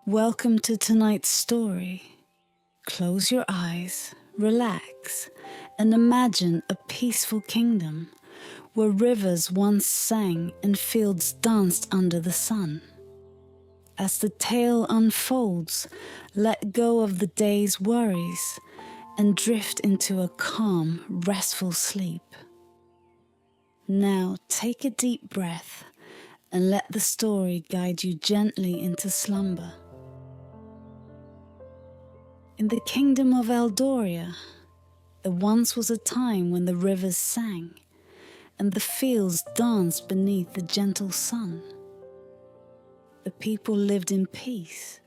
Welcome to tonight's story. Close your eyes, relax, and imagine a peaceful kingdom where rivers once sang and fields danced under the sun. As the tale unfolds, let go of the day's worries and drift into a calm, restful sleep. Now take a deep breath and let the story guide you gently into slumber. In the kingdom of Eldoria, there once was a time when the rivers sang and the fields danced beneath the gentle sun. The people lived in peace,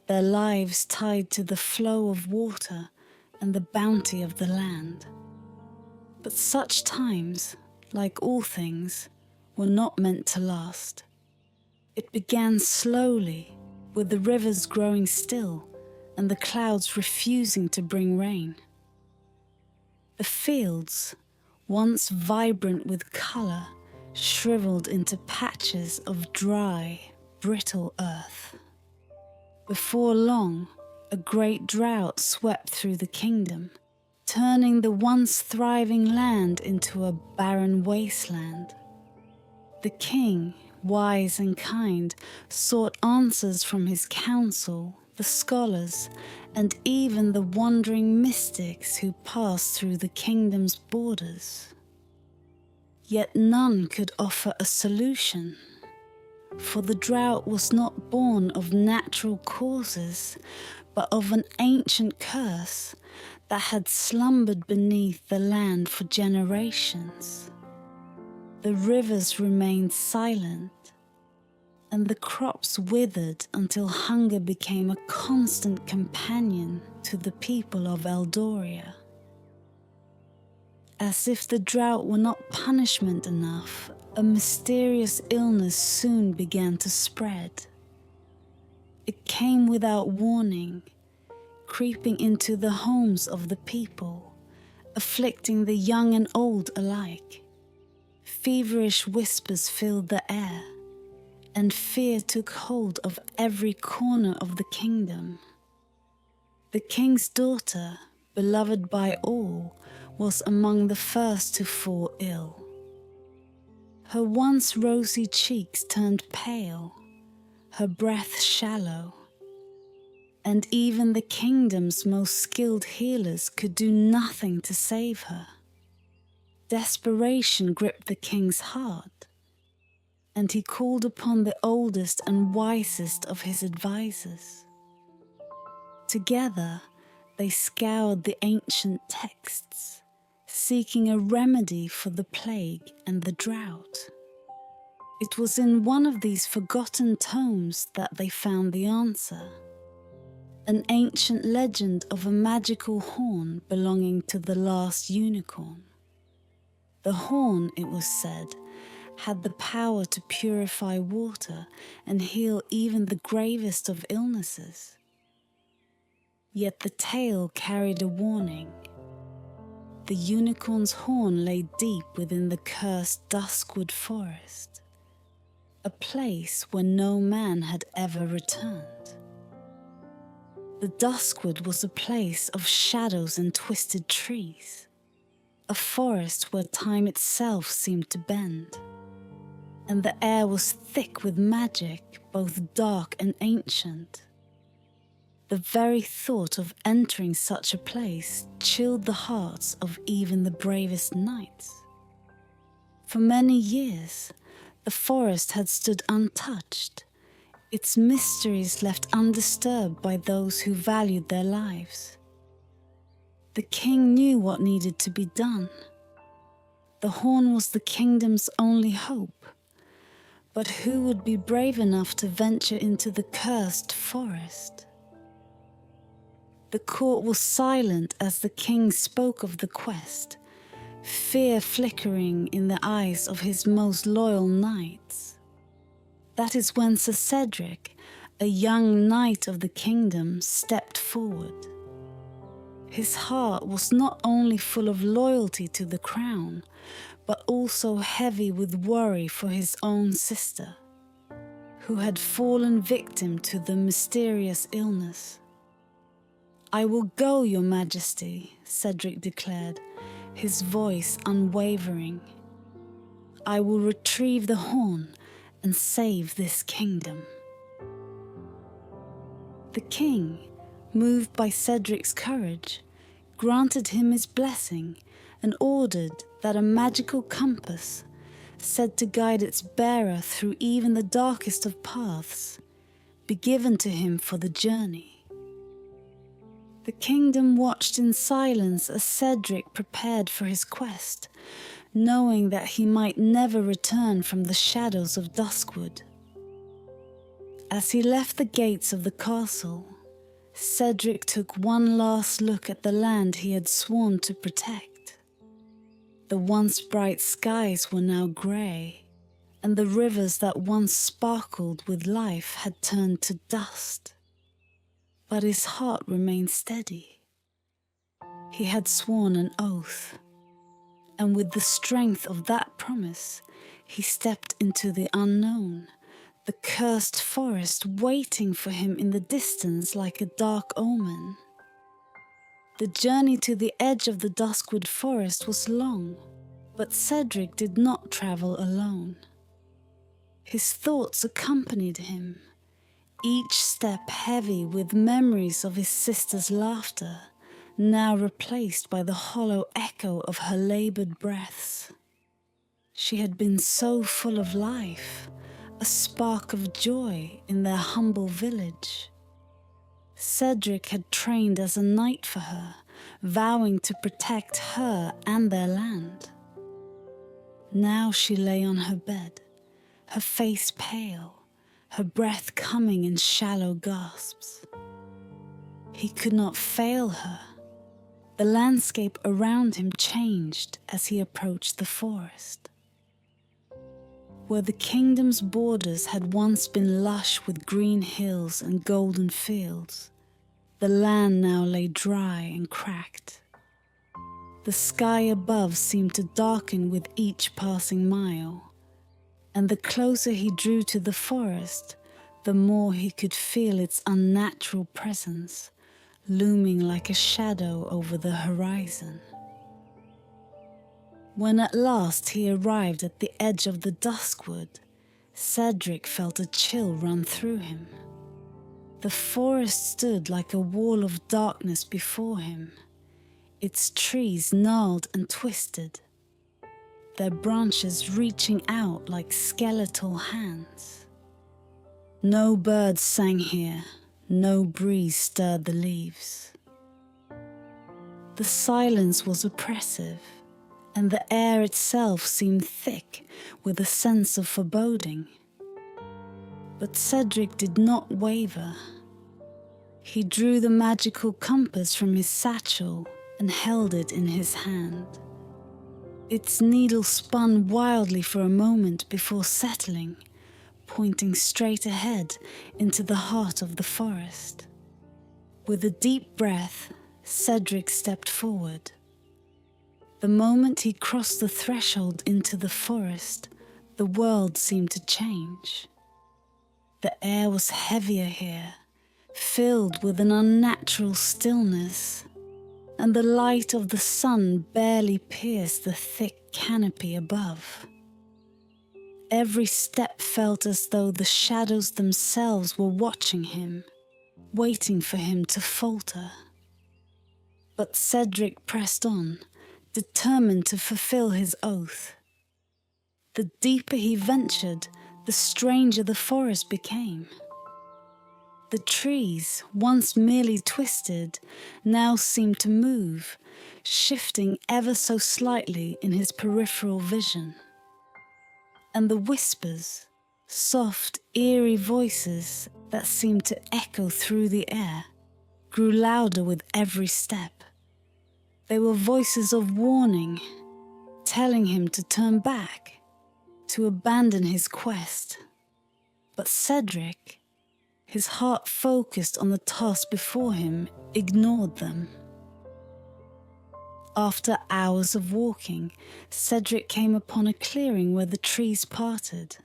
their lives tied to the flow of water and the bounty of the land. But such times, like all things, were not meant to last. It began slowly, with the rivers growing still and the clouds refusing to bring rain. The fields, once vibrant with colour, shriveled into patches of dry, brittle earth. Before long, a great drought swept through the kingdom, turning the once thriving land into a barren wasteland. The king, wise and kind, sought answers from his council, the scholars, and even the wandering mystics who passed through the kingdom's borders. Yet none could offer a solution. For the drought was not born of natural causes, but of an ancient curse that had slumbered beneath the land for generations. The rivers remained silent, and the crops withered until hunger became a constant companion to the people of Eldoria. As if the drought were not punishment enough, a mysterious illness soon began to spread. It came without warning, creeping into the homes of the people, afflicting the young and old alike. Feverish whispers filled the air, and fear took hold of every corner of the kingdom. The king's daughter, beloved by all, was among the first to fall ill. Her once rosy cheeks turned pale, her breath shallow, and even the kingdom's most skilled healers could do nothing to save her. Desperation gripped the king's heart, and he called upon the oldest and wisest of his advisors. Together, they scoured the ancient texts, seeking a remedy for the plague and the drought. It was in one of these forgotten tomes that they found the answer, an ancient legend of a magical horn belonging to the last unicorn. The horn, it was said, had the power to purify water and heal even the gravest of illnesses. Yet the tale carried a warning. The unicorn's horn lay deep within the cursed duskwood forest, a place where no man had ever returned. The duskwood was a place of shadows and twisted trees, a forest where time itself seemed to bend, and the air was thick with magic, both dark and ancient. The very thought of entering such a place chilled the hearts of even the bravest knights. For many years, the forest had stood untouched, its mysteries left undisturbed by those who valued their lives. The king knew what needed to be done. The horn was the kingdom's only hope, but who would be brave enough to venture into the cursed forest? The court was silent as the king spoke of the quest, fear flickering in the eyes of his most loyal knights. That is when Sir Cedric, a young knight of the kingdom, stepped forward. His heart was not only full of loyalty to the crown, but also heavy with worry for his own sister, who had fallen victim to the mysterious illness. "I will go, Your Majesty," Cedric declared, his voice unwavering. "I will retrieve the horn and save this kingdom." The king, moved by Cedric's courage, granted him his blessing and ordered that a magical compass, said to guide its bearer through even the darkest of paths, be given to him for the journey. The kingdom watched in silence as Cedric prepared for his quest, knowing that he might never return from the shadows of Duskwood. As he left the gates of the castle, Cedric took one last look at the land he had sworn to protect. The once bright skies were now grey, and the rivers that once sparkled with life had turned to dust. But his heart remained steady. He had sworn an oath, and with the strength of that promise, he stepped into the unknown, the cursed forest waiting for him in the distance like a dark omen. The journey to the edge of the Duskwood forest was long, but Cedric did not travel alone. His thoughts accompanied him, each step heavy with memories of his sister's laughter, now replaced by the hollow echo of her laboured breaths. She had been so full of life, a spark of joy in their humble village. Cedric had trained as a knight for her, vowing to protect her and their land. Now she lay on her bed, her face pale, her breath coming in shallow gasps. He could not fail her. The landscape around him changed as he approached the forest. Where the kingdom's borders had once been lush with green hills and golden fields, the land now lay dry and cracked. The sky above seemed to darken with each passing mile, and the closer he drew to the forest, the more he could feel its unnatural presence, looming like a shadow over the horizon. When at last he arrived at the edge of the Duskwood, Cedric felt a chill run through him. The forest stood like a wall of darkness before him, its trees gnarled and twisted, their branches reaching out like skeletal hands. No birds sang here, no breeze stirred the leaves. The silence was oppressive, and the air itself seemed thick with a sense of foreboding. But Cedric did not waver. He drew the magical compass from his satchel and held it in his hand. Its needle spun wildly for a moment before settling, pointing straight ahead into the heart of the forest. With a deep breath, Cedric stepped forward. The moment he crossed the threshold into the forest, the world seemed to change. The air was heavier here, filled with an unnatural stillness, and the light of the sun barely pierced the thick canopy above. Every step felt as though the shadows themselves were watching him, waiting for him to falter. But Cedric pressed on, determined to fulfill his oath. The deeper he ventured, the stranger the forest became. The trees, once merely twisted, now seemed to move, shifting ever so slightly in his peripheral vision. And the whispers, soft, eerie voices that seemed to echo through the air, grew louder with every step. They were voices of warning, telling him to turn back, to abandon his quest. But Cedric, his heart focused on the task before him, ignored them. After hours of walking, Cedric came upon a clearing where the trees parted,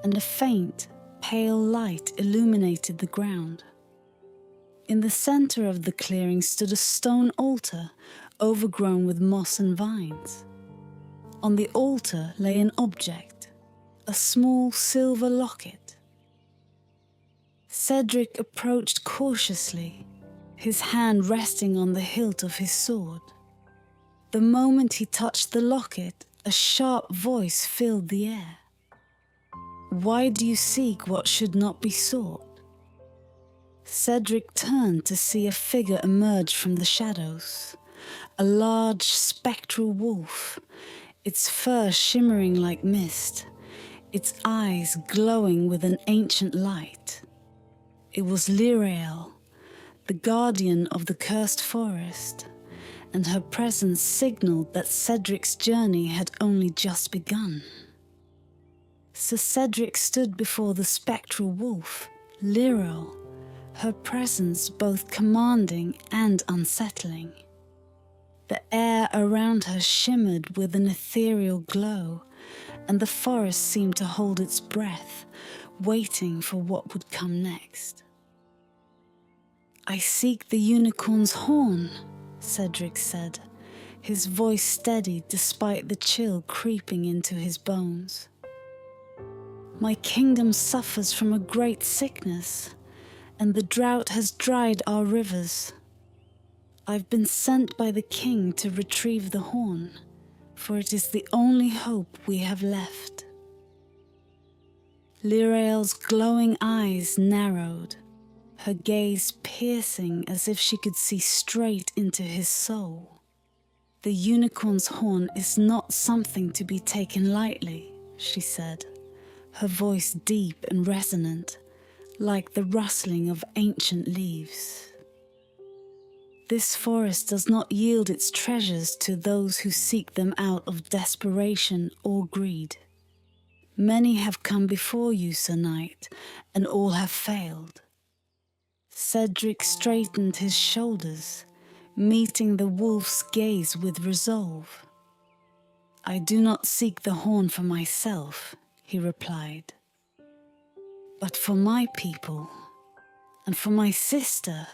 and a faint, pale light illuminated the ground. In the center of the clearing stood a stone altar overgrown with moss and vines. On the altar lay an object, a small silver locket. Cedric approached cautiously, his hand resting on the hilt of his sword. The moment he touched the locket, a sharp voice filled the air. "Why do you seek what should not be sought?" Cedric turned to see a figure emerge from the shadows, a large spectral wolf, its fur shimmering like mist, its eyes glowing with an ancient light. It was Lyrael, the guardian of the cursed forest, and her presence signaled that Cedric's journey had only just begun. So Cedric stood before the spectral wolf, Lyrael, her presence both commanding and unsettling. The air around her shimmered with an ethereal glow, and the forest seemed to hold its breath, waiting for what would come next. "I seek the unicorn's horn," Cedric said, his voice steady despite the chill creeping into his bones. "My kingdom suffers from a great sickness, and the drought has dried our rivers. I've been sent by the king to retrieve the horn, for it is the only hope we have left." Lyrael's glowing eyes narrowed, her gaze piercing as if she could see straight into his soul. "The unicorn's horn is not something to be taken lightly," she said, her voice deep and resonant, like the rustling of ancient leaves. "This forest does not yield its treasures to those who seek them out of desperation or greed. Many have come before you, Sir Knight, and all have failed." Cedric straightened his shoulders, meeting the wolf's gaze with resolve. "I do not seek the horn for myself," he replied, "but for my people, and for my sister,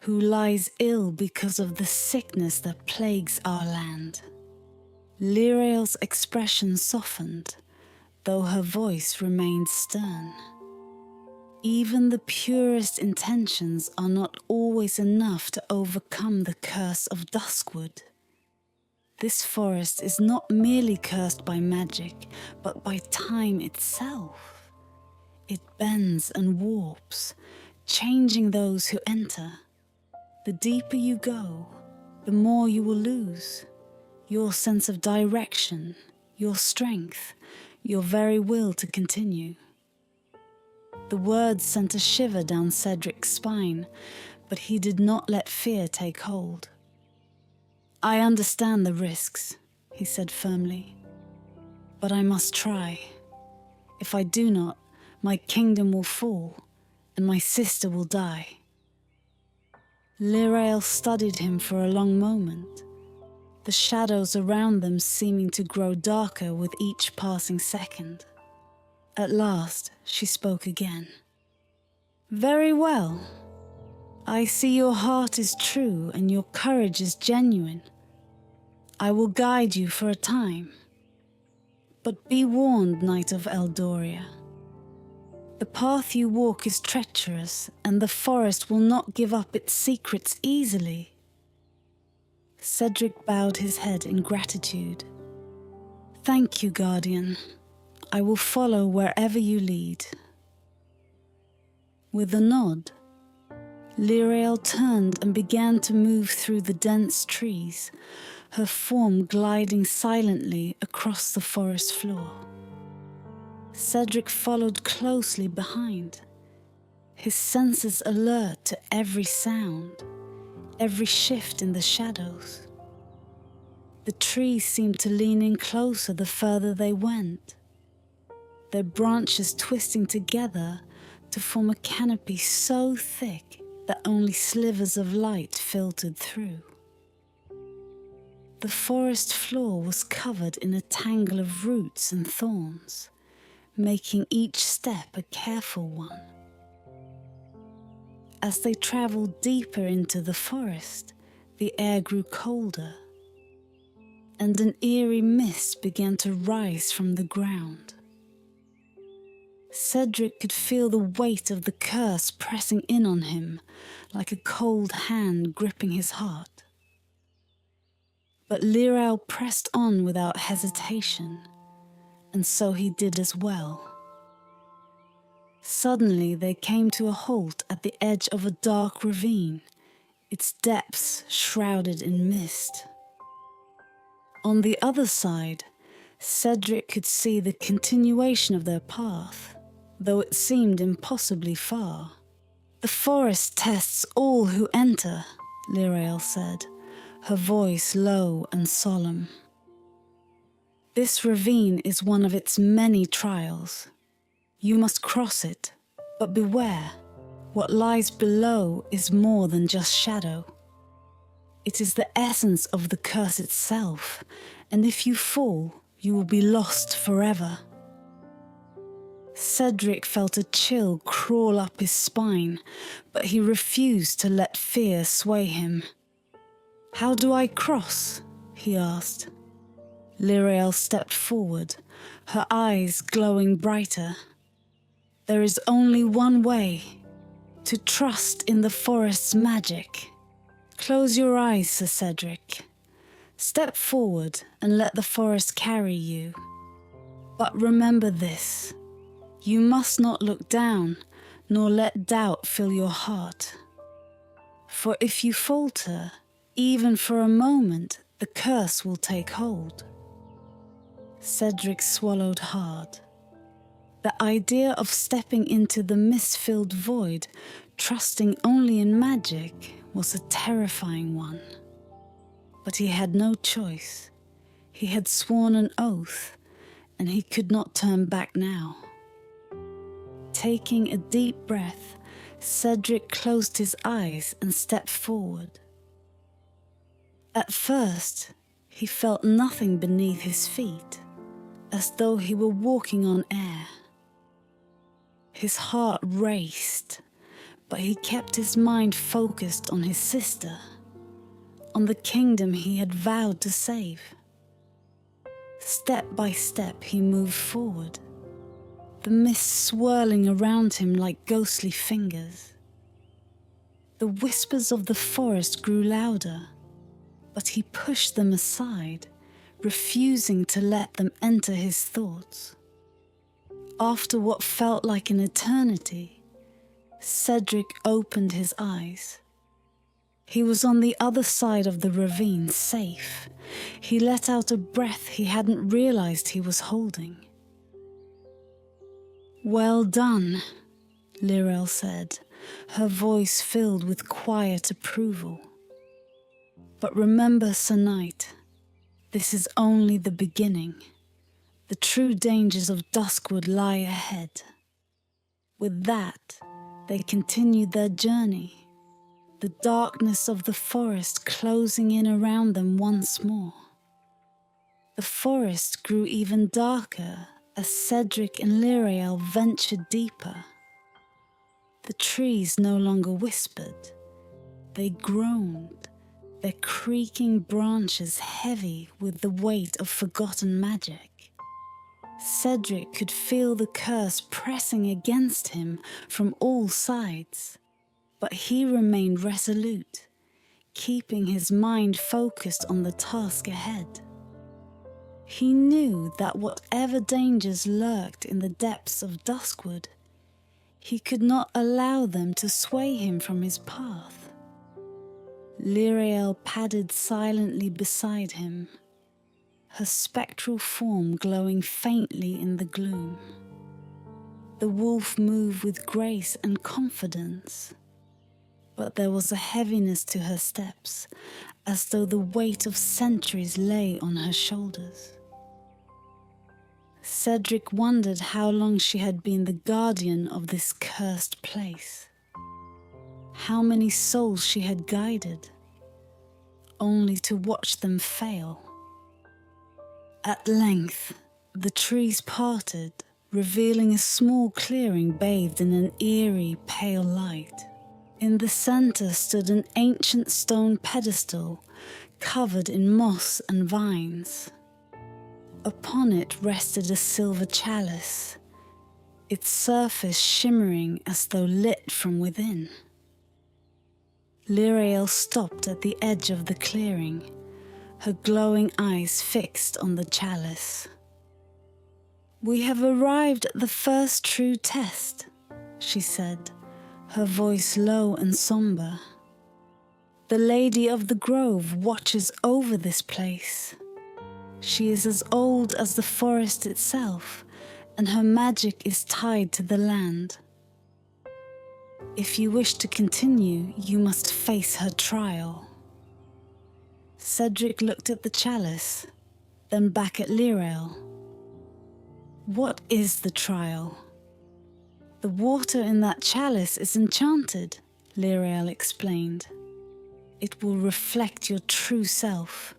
who lies ill because of the sickness that plagues our land." Lyrael's expression softened, though her voice remained stern. Even the purest intentions are not always enough to overcome the curse of Duskwood. This forest is not merely cursed by magic, but by time itself. It bends and warps, changing those who enter. The deeper you go, the more you will lose. Your sense of direction, your strength, your very will to continue. The words sent a shiver down Cedric's spine, but he did not let fear take hold. "I understand the risks," he said firmly, "but I must try. If I do not, my kingdom will fall, and my sister will die." Lyrael studied him for a long moment, the shadows around them seeming to grow darker with each passing second. At last, she spoke again. "Very well. I see your heart is true and your courage is genuine. I will guide you for a time. But be warned, Knight of Eldoria. The path you walk is treacherous, and the forest will not give up its secrets easily." Cedric bowed his head in gratitude. "Thank you, Guardian. I will follow wherever you lead." With a nod, Lyrael turned and began to move through the dense trees, her form gliding silently across the forest floor. Cedric followed closely behind, his senses alert to every sound, every shift in the shadows. The trees seemed to lean in closer the further they went, their branches twisting together to form a canopy so thick that only slivers of light filtered through. The forest floor was covered in a tangle of roots and thorns, making each step a careful one. As they travelled deeper into the forest, the air grew colder, and an eerie mist began to rise from the ground. Cedric could feel the weight of the curse pressing in on him, like a cold hand gripping his heart. But Lirael pressed on without hesitation, and so he did as well. Suddenly they came to a halt at the edge of a dark ravine, its depths shrouded in mist. On the other side, Cedric could see the continuation of their path, though it seemed impossibly far. "The forest tests all who enter," Lirael said, her voice low and solemn. "This ravine is one of its many trials. You must cross it, but beware. What lies below is more than just shadow. It is the essence of the curse itself, and if you fall, you will be lost forever." Cedric felt a chill crawl up his spine, but he refused to let fear sway him. "How do I cross?" he asked. Lirael stepped forward, her eyes glowing brighter. "There is only one way, to trust in the forest's magic. Close your eyes, Sir Cedric. Step forward and let the forest carry you. But remember this, you must not look down, nor let doubt fill your heart. For if you falter, even for a moment, the curse will take hold." Cedric swallowed hard. The idea of stepping into the mist-filled void, trusting only in magic, was a terrifying one. But he had no choice. He had sworn an oath, and he could not turn back now. Taking a deep breath, Cedric closed his eyes and stepped forward. At first, he felt nothing beneath his feet, as though he were walking on air. His heart raced, but he kept his mind focused on his sister, on the kingdom he had vowed to save. Step by step he moved forward, the mist swirling around him like ghostly fingers. The whispers of the forest grew louder, but he pushed them aside, refusing to let them enter his thoughts. After what felt like an eternity, Cedric opened his eyes. He was on the other side of the ravine, safe. He let out a breath he hadn't realized he was holding. "Well done," Lirael said, her voice filled with quiet approval. "But remember, Sir Knight, this is only the beginning. The true dangers of Duskwood lie ahead." With that, they continued their journey, the darkness of the forest closing in around them once more. The forest grew even darker as Cedric and Lirael ventured deeper. The trees no longer whispered, they groaned, their creaking branches heavy with the weight of forgotten magic. Cedric could feel the curse pressing against him from all sides, but he remained resolute, keeping his mind focused on the task ahead. He knew that whatever dangers lurked in the depths of Duskwood, he could not allow them to sway him from his path. Lirael padded silently beside him, her spectral form glowing faintly in the gloom. The wolf moved with grace and confidence, but there was a heaviness to her steps, as though the weight of centuries lay on her shoulders. Cedric wondered how long she had been the guardian of this cursed place. How many souls she had guided, only to watch them fail. At length, the trees parted, revealing a small clearing bathed in an eerie, pale light. In the center stood an ancient stone pedestal covered in moss and vines. Upon it rested a silver chalice, its surface shimmering as though lit from within. Lyrael stopped at the edge of the clearing, her glowing eyes fixed on the chalice. "We have arrived at the first true test," she said, her voice low and somber. "The Lady of the Grove watches over this place. She is as old as the forest itself, and her magic is tied to the land. If you wish to continue, you must face her trial." Cedric looked at the chalice, then back at Lyrael. "What is the trial?" "The water in that chalice is enchanted," Lyrael explained. "It will reflect your true self,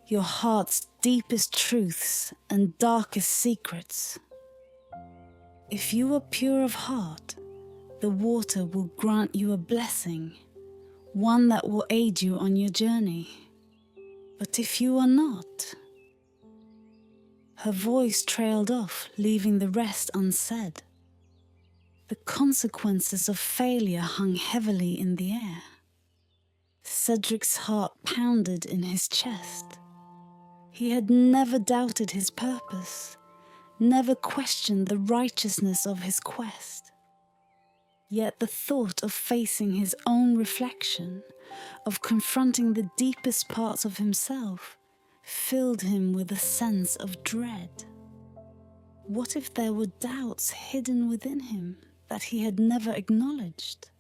your heart's deepest truths and darkest secrets. If you are pure of heart, the water will grant you a blessing, one that will aid you on your journey. But if you are not..." Her voice trailed off, leaving the rest unsaid. The consequences of failure hung heavily in the air. Cedric's heart pounded in his chest. He had never doubted his purpose, never questioned the righteousness of his quest. Yet the thought of facing his own reflection, of confronting the deepest parts of himself, filled him with a sense of dread. What if there were doubts hidden within him that he had never acknowledged?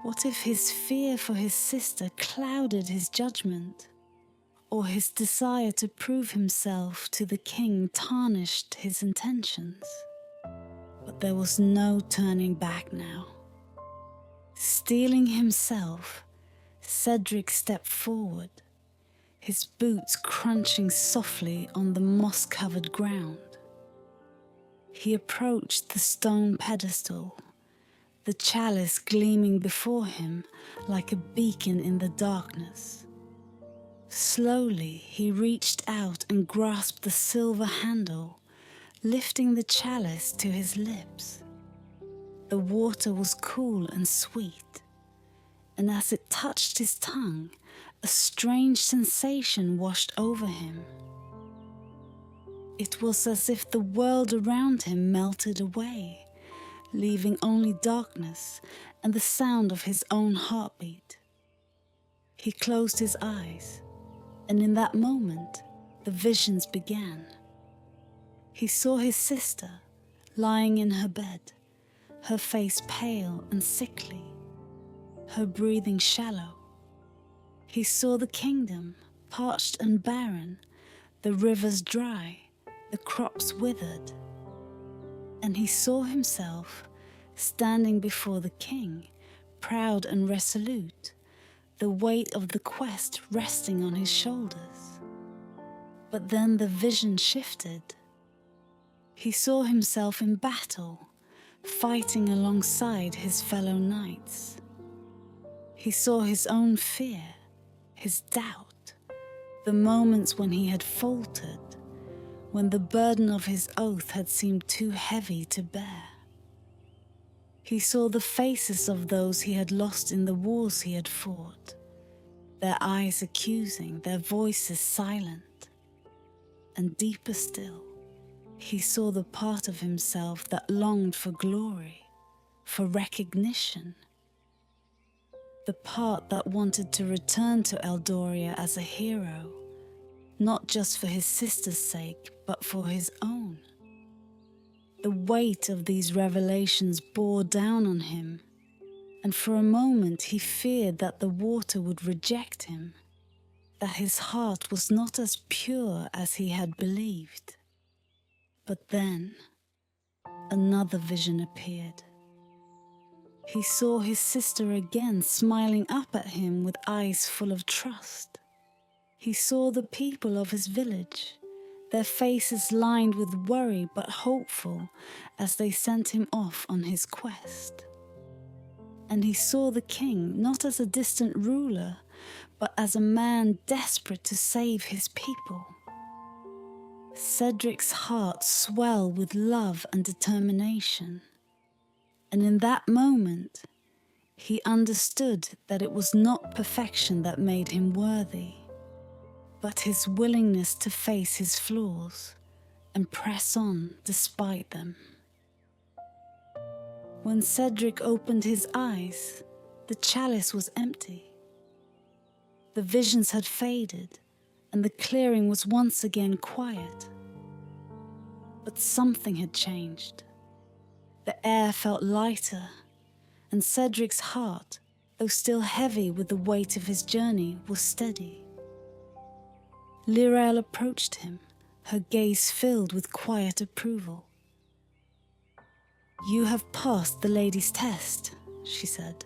What if his fear for his sister clouded his judgment, or his desire to prove himself to the king tarnished his intentions? But there was no turning back now. Steeling himself, Cedric stepped forward, his boots crunching softly on the moss-covered ground. He approached the stone pedestal, the chalice gleaming before him like a beacon in the darkness. Slowly he reached out and grasped the silver handle, lifting the chalice to his lips. The water was cool and sweet, and as it touched his tongue, a strange sensation washed over him. It was as if the world around him melted away, leaving only darkness and the sound of his own heartbeat. He closed his eyes, and in that moment, the visions began. He saw his sister lying in her bed, her face pale and sickly, her breathing shallow. He saw the kingdom, parched and barren, the rivers dry, the crops withered. And he saw himself standing before the king, proud and resolute, the weight of the quest resting on his shoulders. But then the vision shifted. He saw himself in battle, fighting alongside his fellow knights. He saw his own fear, his doubt, the moments when he had faltered, when the burden of his oath had seemed too heavy to bear. He saw the faces of those he had lost in the wars he had fought, their eyes accusing, their voices silent. And deeper still, he saw the part of himself that longed for glory, for recognition. The part that wanted to return to Eldoria as a hero, not just for his sister's sake, but for his own. The weight of these revelations bore down on him, and for a moment he feared that the water would reject him, that his heart was not as pure as he had believed. But then, another vision appeared. He saw his sister again, smiling up at him with eyes full of trust. He saw the people of his village, their faces lined with worry but hopeful as they sent him off on his quest. And he saw the king not as a distant ruler, but as a man desperate to save his people. Cedric's heart swelled with love and determination, and in that moment, he understood that it was not perfection that made him worthy, but his willingness to face his flaws and press on despite them. When Cedric opened his eyes, the chalice was empty. The visions had faded, and the clearing was once again quiet. But something had changed. The air felt lighter, and Cedric's heart, though still heavy with the weight of his journey, was steady. Lyrael approached him, her gaze filled with quiet approval. "You have passed the lady's test," she said.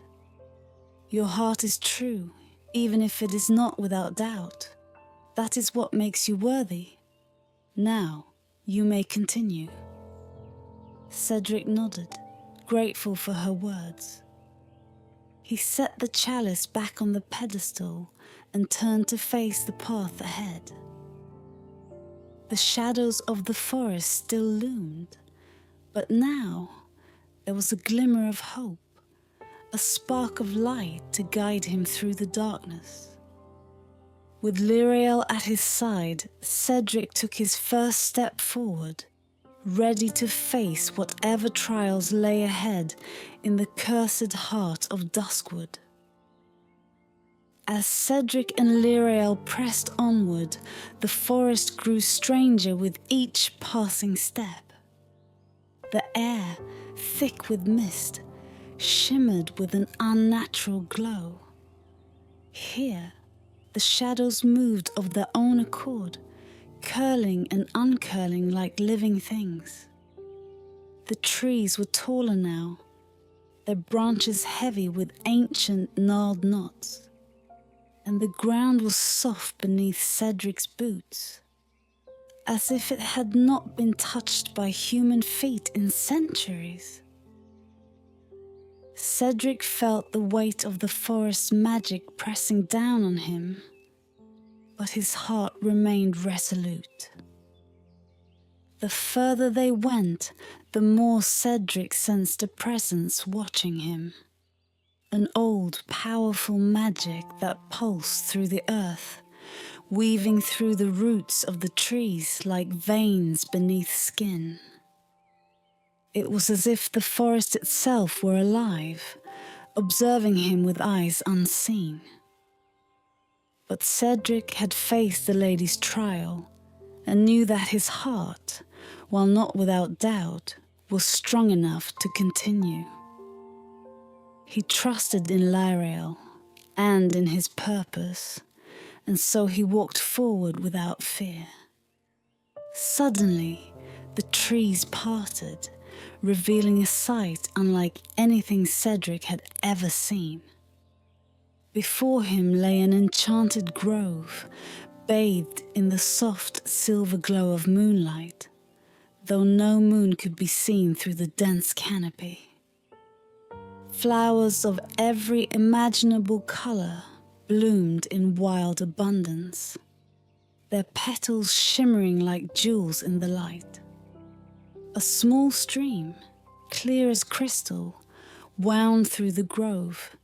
"Your heart is true, even if it is not without doubt. That is what makes you worthy. Now, you may continue." Cedric nodded, grateful for her words. He set the chalice back on the pedestal and turned to face the path ahead. The shadows of the forest still loomed, but now there was a glimmer of hope, a spark of light to guide him through the darkness. With Lyrael at his side, Cedric took his first step forward, ready to face whatever trials lay ahead in the cursed heart of Duskwood. As Cedric and Lyrael pressed onward, the forest grew stranger with each passing step. The air, thick with mist, shimmered with an unnatural glow. Here, the shadows moved of their own accord, curling and uncurling like living things. The trees were taller now, their branches heavy with ancient gnarled knots, and the ground was soft beneath Cedric's boots, as if it had not been touched by human feet in centuries. Cedric felt the weight of the forest's magic pressing down on him, but his heart remained resolute. The further they went, the more Cedric sensed a presence watching him. An old, powerful magic that pulsed through the earth, weaving through the roots of the trees like veins beneath skin. It was as if the forest itself were alive, observing him with eyes unseen. But Cedric had faced the lady's trial and knew that his heart, while not without doubt, was strong enough to continue. He trusted in Lyrael and in his purpose, and so he walked forward without fear. Suddenly, the trees parted, revealing a sight unlike anything Cedric had ever seen. Before him lay an enchanted grove, bathed in the soft silver glow of moonlight, though no moon could be seen through the dense canopy. Flowers of every imaginable colour bloomed in wild abundance, their petals shimmering like jewels in the light. A small stream, clear as crystal, wound through the grove,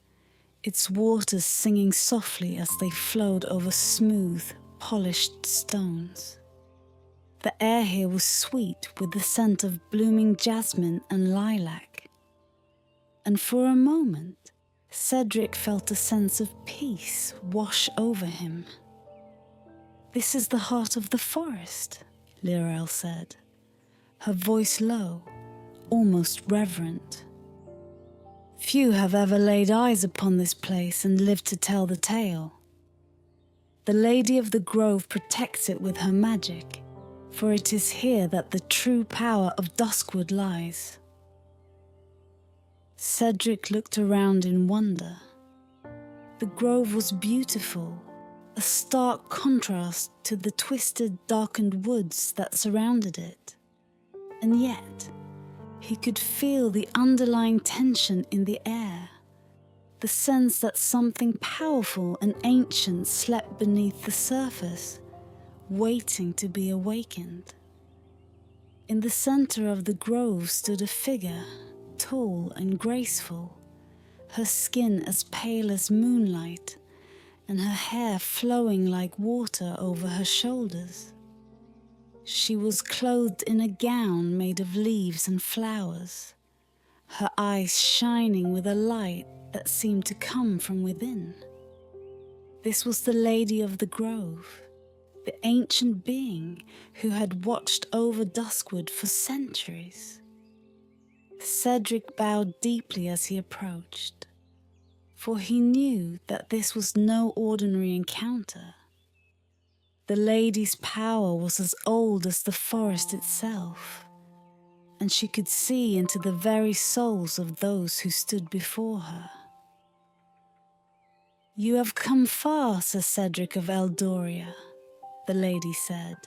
its waters singing softly as they flowed over smooth, polished stones. The air here was sweet with the scent of blooming jasmine and lilac, and for a moment Cedric felt a sense of peace wash over him. "This is the heart of the forest," Lyrael said, her voice low, almost reverent. "Few have ever laid eyes upon this place and lived to tell the tale. The Lady of the Grove protects it with her magic, for it is here that the true power of Duskwood lies." Cedric looked around in wonder. The grove was beautiful, a a stark contrast to the twisted, darkened woods that surrounded it. And yet, he could feel the underlying tension in the air, the sense that something powerful and ancient slept beneath the surface, waiting to be awakened. In the center of the grove stood a figure, tall and graceful, her skin as pale as moonlight, and her hair flowing like water over her shoulders. She was clothed in a gown made of leaves and flowers, her eyes shining with a light that seemed to come from within. This was the Lady of the Grove, the ancient being who had watched over Duskwood for centuries. Cedric bowed deeply as he approached, for he knew that this was no ordinary encounter. The lady's power was as old as the forest itself, and she could see into the very souls of those who stood before her. "You have come far, Sir Cedric of Eldoria," the lady said,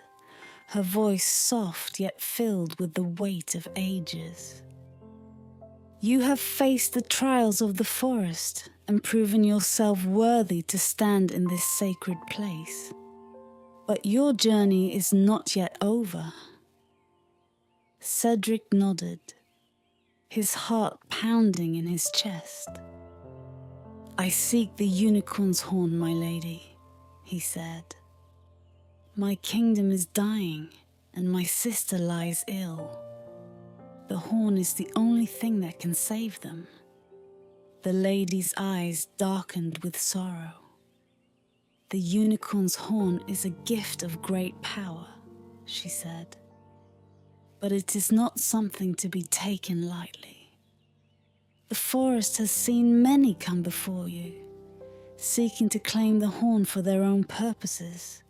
her voice soft yet filled with the weight of ages. "You have faced the trials of the forest and proven yourself worthy to stand in this sacred place. But your journey is not yet over." Cedric nodded, his heart pounding in his chest. "I seek the unicorn's horn, my lady," he said. "My kingdom is dying, and my sister lies ill. The horn is the only thing that can save them." The lady's eyes darkened with sorrow. "The unicorn's horn is a gift of great power," she said, "but it is not something to be taken lightly. The forest has seen many come before you, seeking to claim the horn for their own purposes,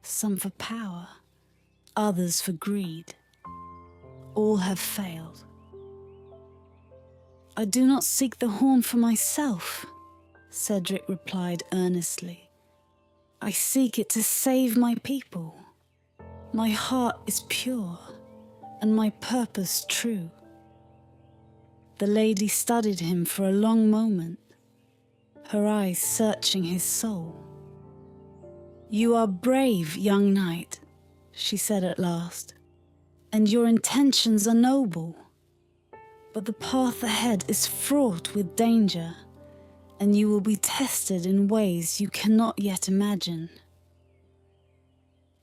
some for power, others for greed. All have failed. I do not seek the horn for myself," Cedric replied earnestly. "I seek it to save my people. My heart is pure, and my purpose true." The lady studied him for a long moment, her eyes searching his soul. "You are brave, young knight," she said at last, "and your intentions are noble. But the path ahead is fraught with danger, and you will be tested in ways you cannot yet imagine.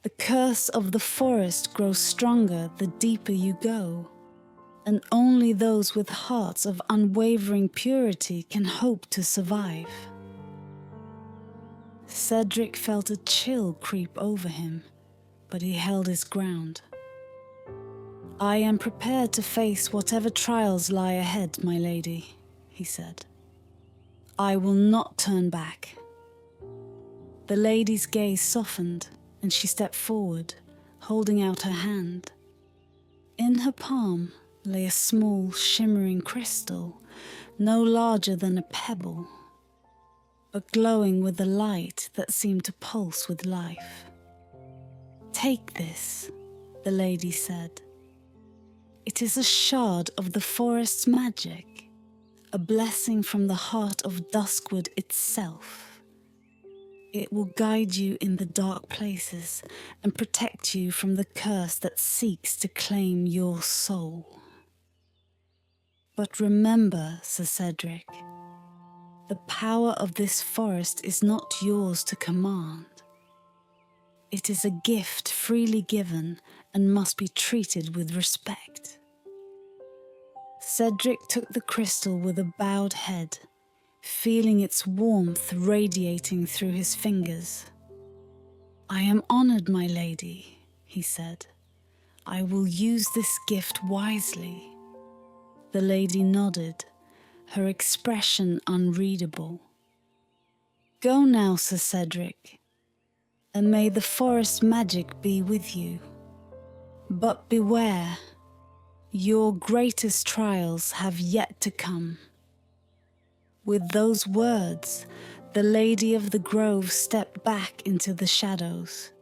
The curse of the forest grows stronger the deeper you go, and only those with hearts of unwavering purity can hope to survive." Cedric felt a chill creep over him, but he held his ground. "I am prepared to face whatever trials lie ahead, my lady," he said. "I will not turn back." The lady's gaze softened, and she stepped forward, holding out her hand. In her palm lay a small, shimmering crystal, no larger than a pebble, but glowing with a light that seemed to pulse with life. "Take this," the lady said. "It is a shard of the forest's magic, a blessing from the heart of Duskwood itself. It will guide you in the dark places and protect you from the curse that seeks to claim your soul. But remember, Sir Cedric, the power of this forest is not yours to command. It is a gift freely given and must be treated with respect." Cedric took the crystal with a bowed head, feeling its warmth radiating through his fingers. "I am honored, my lady," he said. "I will use this gift wisely." The lady nodded, her expression unreadable. "Go now, Sir Cedric, and may the forest magic be with you. But beware, your greatest trials have yet to come." With those words, The lady of the grove stepped back into the shadows,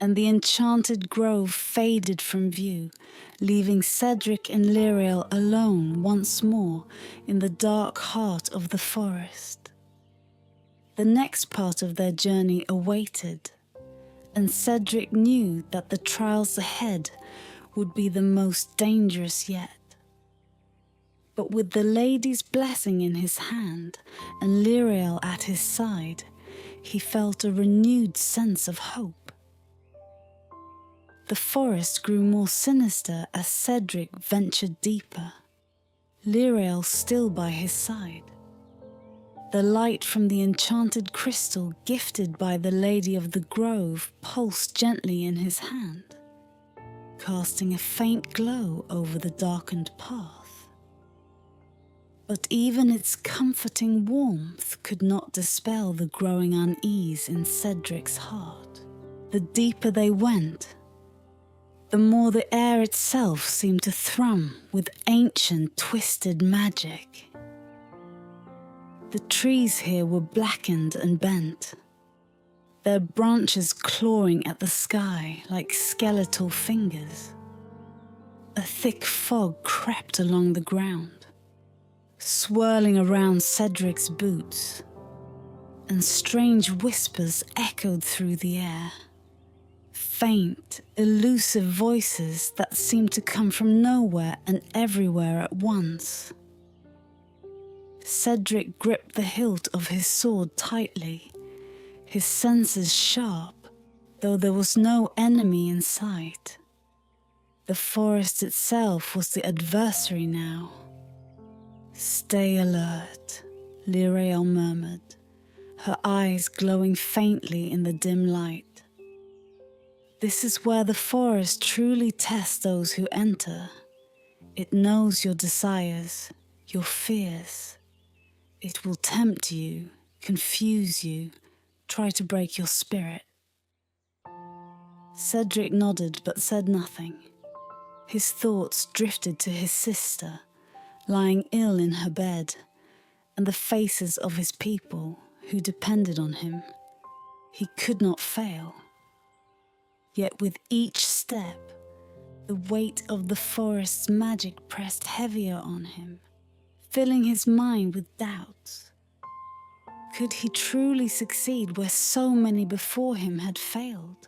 and the enchanted grove faded from view, leaving Cedric and Lyriel alone once more in the dark heart of the forest. The next part of their journey awaited, and Cedric knew that the trials ahead would be the most dangerous yet. But with the lady's blessing in his hand and Lyriel at his side, he felt a renewed sense of hope. The forest grew more sinister as Cedric ventured deeper, Lyriel still by his side. The light from the enchanted crystal gifted by the Lady of the Grove pulsed gently in his hand, casting a faint glow over the darkened path. But even its comforting warmth could not dispel the growing unease in Cedric's heart. The deeper they went, the more the air itself seemed to thrum with ancient, twisted magic. The trees here were blackened and bent, their branches clawing at the sky like skeletal fingers. A thick fog crept along the ground, swirling around Cedric's boots, and strange whispers echoed through the air. Faint, elusive voices that seemed to come from nowhere and everywhere at once. Cedric gripped the hilt of his sword tightly, his senses sharp, though there was no enemy in sight. The forest itself was the adversary now. "Stay alert," Lyriel murmured, her eyes glowing faintly in the dim light. This is where the forest truly tests those who enter. It knows your desires, your fears. It will tempt you, confuse you, try to break your spirit. Cedric nodded but said nothing. His thoughts drifted to his sister, lying ill in her bed, and the faces of his people who depended on him. He could not fail. Yet with each step, the weight of the forest's magic pressed heavier on him, filling his mind with doubts. Could he truly succeed where so many before him had failed?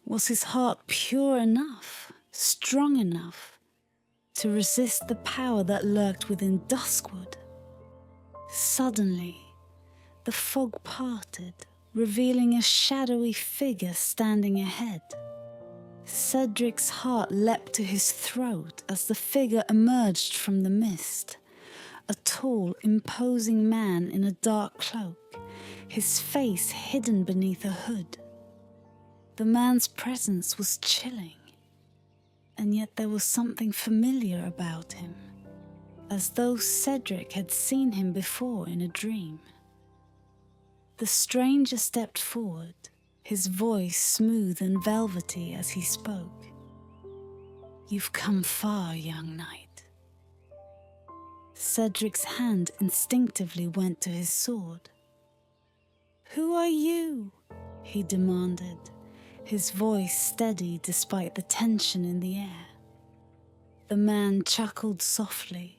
Was his heart pure enough, strong enough, to resist the power that lurked within Duskwood? Suddenly, the fog parted, revealing a shadowy figure standing ahead. Cedric's heart leapt to his throat as the figure emerged from the mist. A tall, imposing man in a dark cloak, his face hidden beneath a hood. The man's presence was chilling, and yet there was something familiar about him, as though Cedric had seen him before in a dream. The stranger stepped forward, his voice smooth and velvety as he spoke. "You've come far, young knight." Cedric's hand instinctively went to his sword. "Who are you?" he demanded, his voice steady despite the tension in the air. The man chuckled softly,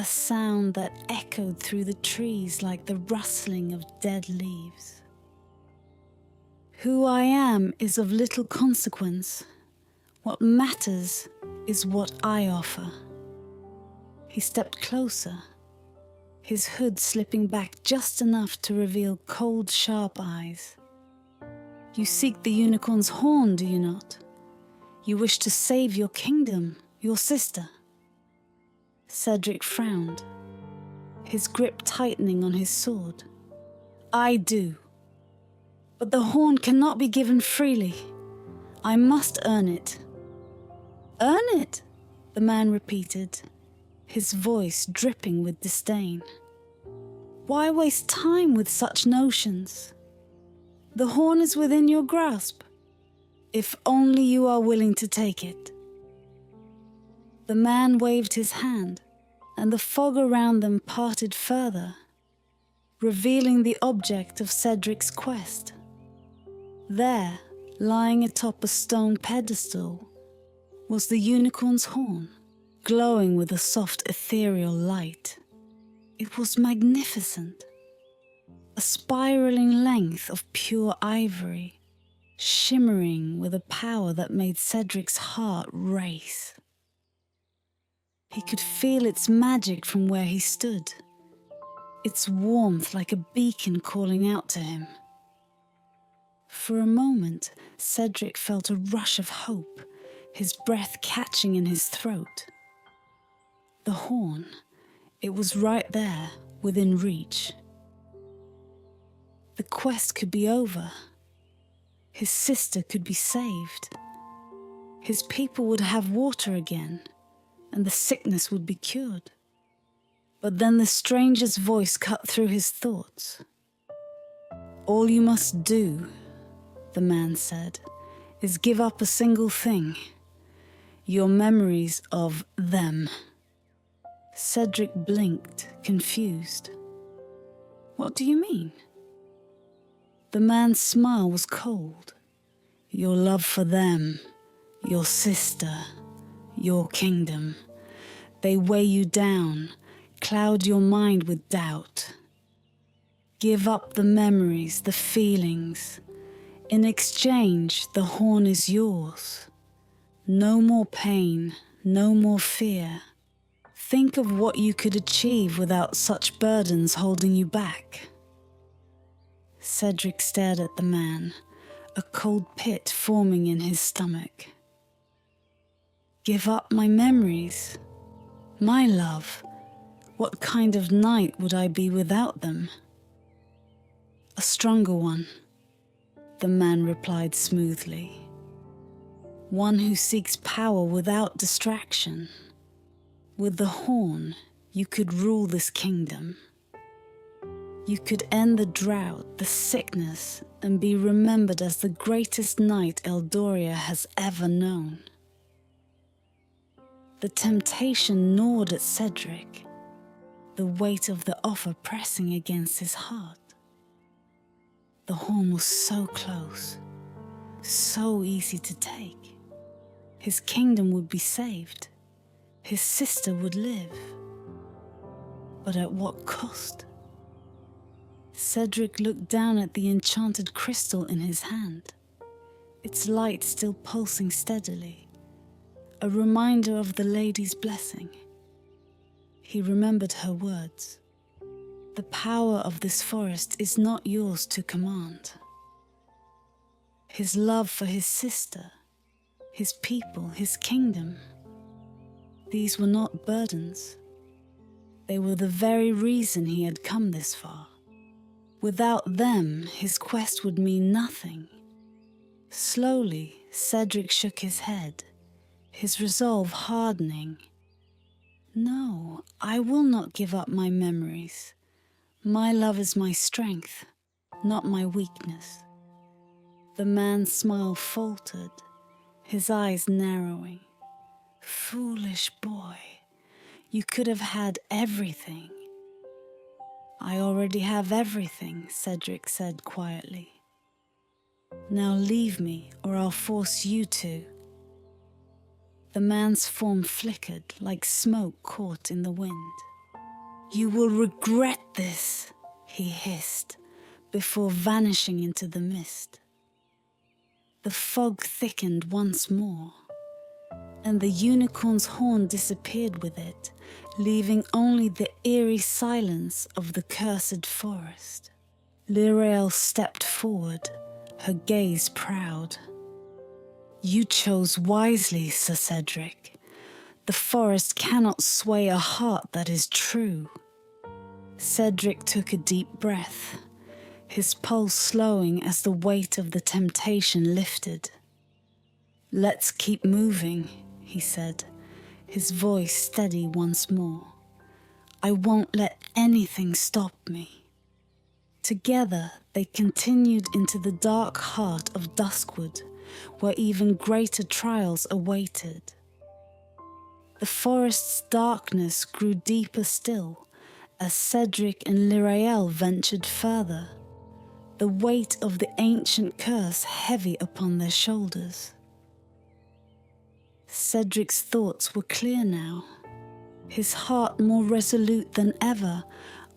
a sound that echoed through the trees like the rustling of dead leaves. "Who I am is of little consequence. What matters is what I offer." He stepped closer, his hood slipping back just enough to reveal cold, sharp eyes. "You seek the unicorn's horn, do you not? You wish to save your kingdom, your sister?" Cedric frowned, his grip tightening on his sword. "I do. But the horn cannot be given freely. I must earn it." "Earn it?" the man repeated, his voice dripping with disdain. "Why waste time with such notions? The horn is within your grasp, if only you are willing to take it." The man waved his hand, and the fog around them parted further. revealing the object of Cedric's quest. There, lying atop a stone pedestal, was the unicorn's horn, glowing with a soft ethereal light. It was magnificent, a spiraling length of pure ivory, shimmering with a power that made Cedric's heart race. He could feel its magic from where he stood, its warmth like a beacon calling out to him. For a moment, Cedric felt a rush of hope, his breath catching in his throat. The horn, it was right there, within reach. The quest could be over. His sister could be saved. His people would have water again, and the sickness would be cured. But then the stranger's voice cut through his thoughts. "All you must do," the man said, "is give up a single thing. Your memories of them." Cedric blinked, confused. "What do you mean?" The man's smile was cold. "Your love for them, your sister, your kingdom. They weigh you down, cloud your mind with doubt. Give up the memories, the feelings. In exchange, the horn is yours. No more pain, no more fear. Think of what you could achieve without such burdens holding you back." Cedric stared at the man, a cold pit forming in his stomach. "Give up my memories? My love? What kind of knight would I be without them?" "A stronger one," the man replied smoothly. "One who seeks power without distraction. With the horn, you could rule this kingdom. You could end the drought, the sickness, and be remembered as the greatest knight Eldoria has ever known." The temptation gnawed at Cedric, the weight of the offer pressing against his heart. The horn was so close, so easy to take. His kingdom would be saved. His sister would live. But at what cost? Cedric looked down at the enchanted crystal in his hand, its light still pulsing steadily, a reminder of the lady's blessing. He remembered her words. "The power of this forest is not yours to command." His love for his sister, his people, his kingdom, these were not burdens. They were the very reason he had come this far. Without them, his quest would mean nothing. Slowly, Cedric shook his head, his resolve hardening. "No, I will not give up my memories. My love is my strength, not my weakness." The man's smile faltered, his eyes narrowing. "Foolish boy, you could have had everything." "I already have everything," Cedric said quietly. "Now leave me, or I'll force you to." The man's form flickered like smoke caught in the wind. "You will regret this," he hissed, before vanishing into the mist. The fog thickened once more, and the unicorn's horn disappeared with it, leaving only the eerie silence of the cursed forest. Lyrael stepped forward, her gaze proud. "You chose wisely, Sir Cedric. The forest cannot sway a heart that is true." Cedric took a deep breath, his pulse slowing as the weight of the temptation lifted. "Let's keep moving," he said, his voice steady once more. "I won't let anything stop me." Together, they continued into the dark heart of Duskwood, where even greater trials awaited. The forest's darkness grew deeper still, As Cedric and Lyrael ventured further, the weight of the ancient curse heavy upon their shoulders. Cedric's thoughts were clear now, his heart more resolute than ever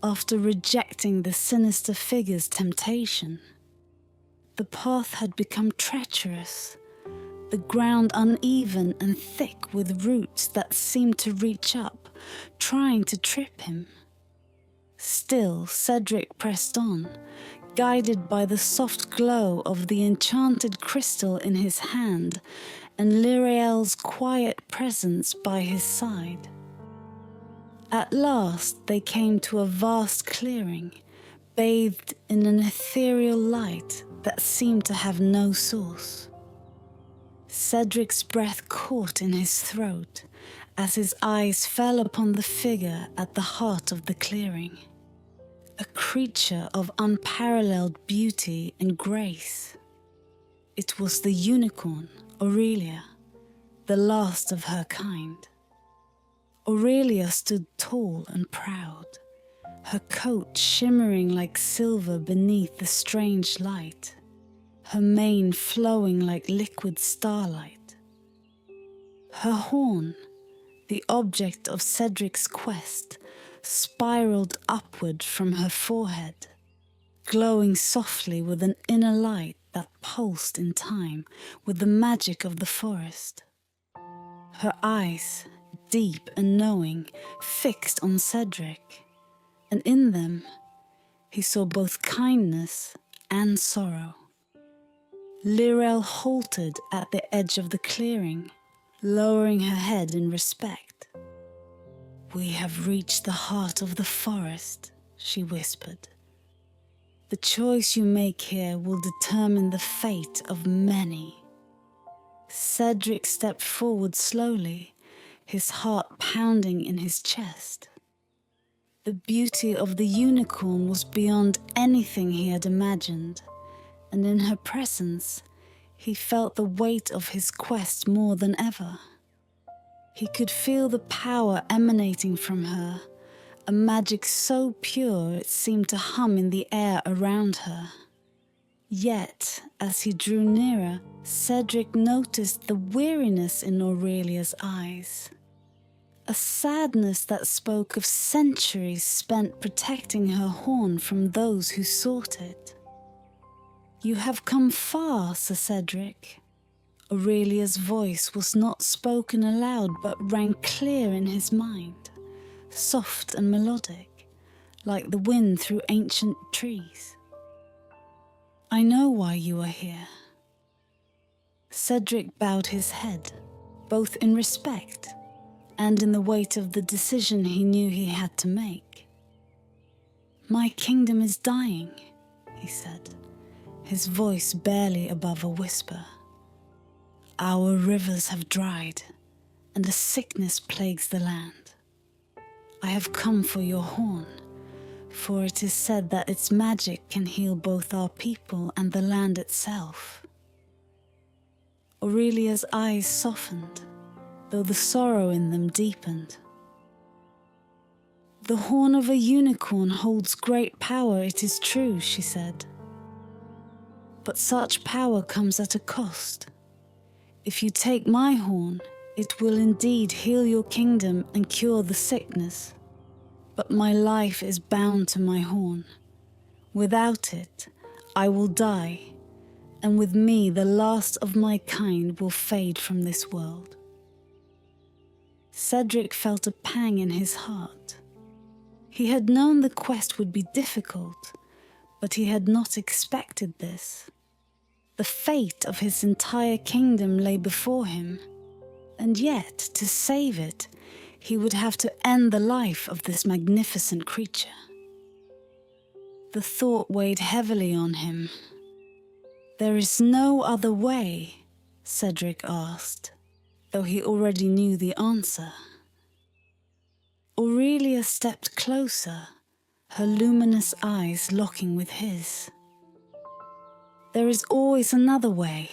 after rejecting the sinister figure's temptation. The path had become treacherous, the ground uneven and thick with roots that seemed to reach up, trying to trip him. Still, Cedric pressed on, guided by the soft glow of the enchanted crystal in his hand and Lyrael's quiet presence by his side. At last they came to a vast clearing, bathed in an ethereal light that seemed to have no source. Cedric's breath caught in his throat as his eyes fell upon the figure at the heart of the clearing. A creature of unparalleled beauty and grace. It was the unicorn, Aurelia, the last of her kind. Aurelia stood tall and proud, her coat shimmering like silver beneath the strange light, her mane flowing like liquid starlight. Her horn, the object of Cedric's quest, spiraled upward from her forehead, glowing softly with an inner light that pulsed in time with the magic of the forest. Her eyes, deep and knowing, fixed on Cedric, and in them he saw both kindness and sorrow. Lyrael halted at the edge of the clearing, lowering her head in respect. "We have reached the heart of the forest," she whispered. "The choice you make here will determine the fate of many." Cedric stepped forward slowly, his heart pounding in his chest. The beauty of the unicorn was beyond anything he had imagined, and in her presence, he felt the weight of his quest more than ever. He could feel the power emanating from her, a magic so pure it seemed to hum in the air around her. Yet, as he drew nearer, Cedric noticed the weariness in Aurelia's eyes, a sadness that spoke of centuries spent protecting her horn from those who sought it. "You have come far, Sir Cedric." Aurelia's voice was not spoken aloud but rang clear in his mind, soft and melodic, like the wind through ancient trees. "I know why you are here." Cedric bowed his head, both in respect and in the weight of the decision he knew he had to make. "My kingdom is dying," he said, his voice barely above a whisper. "Our rivers have dried, and a sickness plagues the land. I have come for your horn, for it is said that its magic can heal both our people and the land itself." Aurelia's eyes softened, though the sorrow in them deepened. "The horn of a unicorn holds great power, it is true," she said. "But such power comes at a cost. If you take my horn, it will indeed heal your kingdom and cure the sickness. But my life is bound to my horn. Without it, I will die, and with me the last of my kind will fade from this world." Cedric felt a pang in his heart. He had known the quest would be difficult, but he had not expected this. The fate of his entire kingdom lay before him, and yet, to save it, he would have to end the life of this magnificent creature. The thought weighed heavily on him. "There is no other way?" Cedric asked, though he already knew the answer. Aurelia stepped closer, her luminous eyes locking with his. "There is always another way,"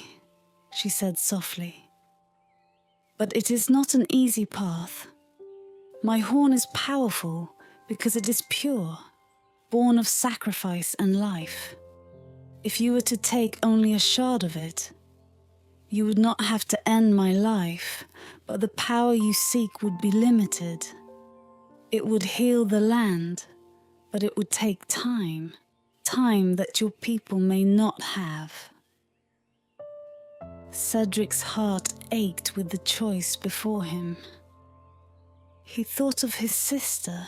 she said softly. "But it is not an easy path. My horn is powerful, because it is pure, born of sacrifice and life. If you were to take only a shard of it, you would not have to end my life, but the power you seek would be limited. It would heal the land, but it would take time, time that your people may not have. Cedric's heart ached with the choice before him. He thought of his sister,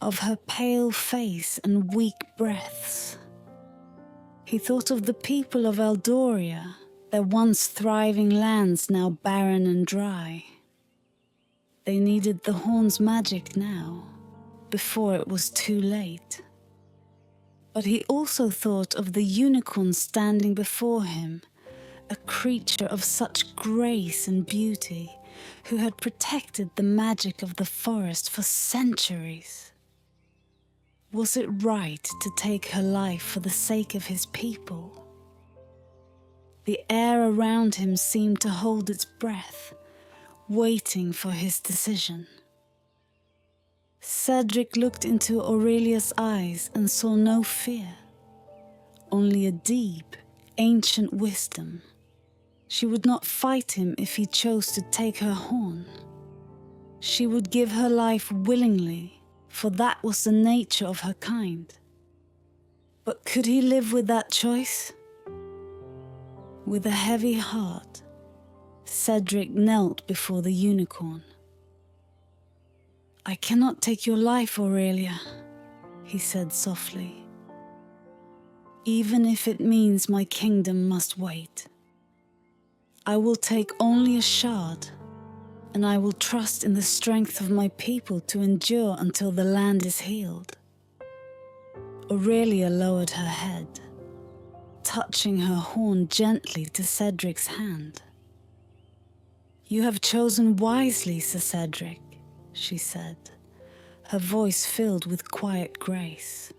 of her pale face and weak breaths. He thought of the people of Eldoria, their once thriving lands now barren and dry. They needed the horn's magic now, before it was too late. But he also thought of the unicorn standing before him, a creature of such grace and beauty, who had protected the magic of the forest for centuries. Was it right to take her life for the sake of his people? The air around him seemed to hold its breath, waiting for his decision. Cedric looked into Aurelia's eyes and saw no fear, only a deep, ancient wisdom. She would not fight him if he chose to take her horn. She would give her life willingly, for that was the nature of her kind. But could he live with that choice? With a heavy heart, Cedric knelt before the unicorn. "I cannot take your life, Aurelia," he said softly, "even if it means my kingdom must wait. I will take only a shard, and I will trust in the strength of my people to endure until the land is healed." Aurelia lowered her head, touching her horn gently to Cedric's hand. "You have chosen wisely, Sir Cedric," she said, her voice filled with quiet grace.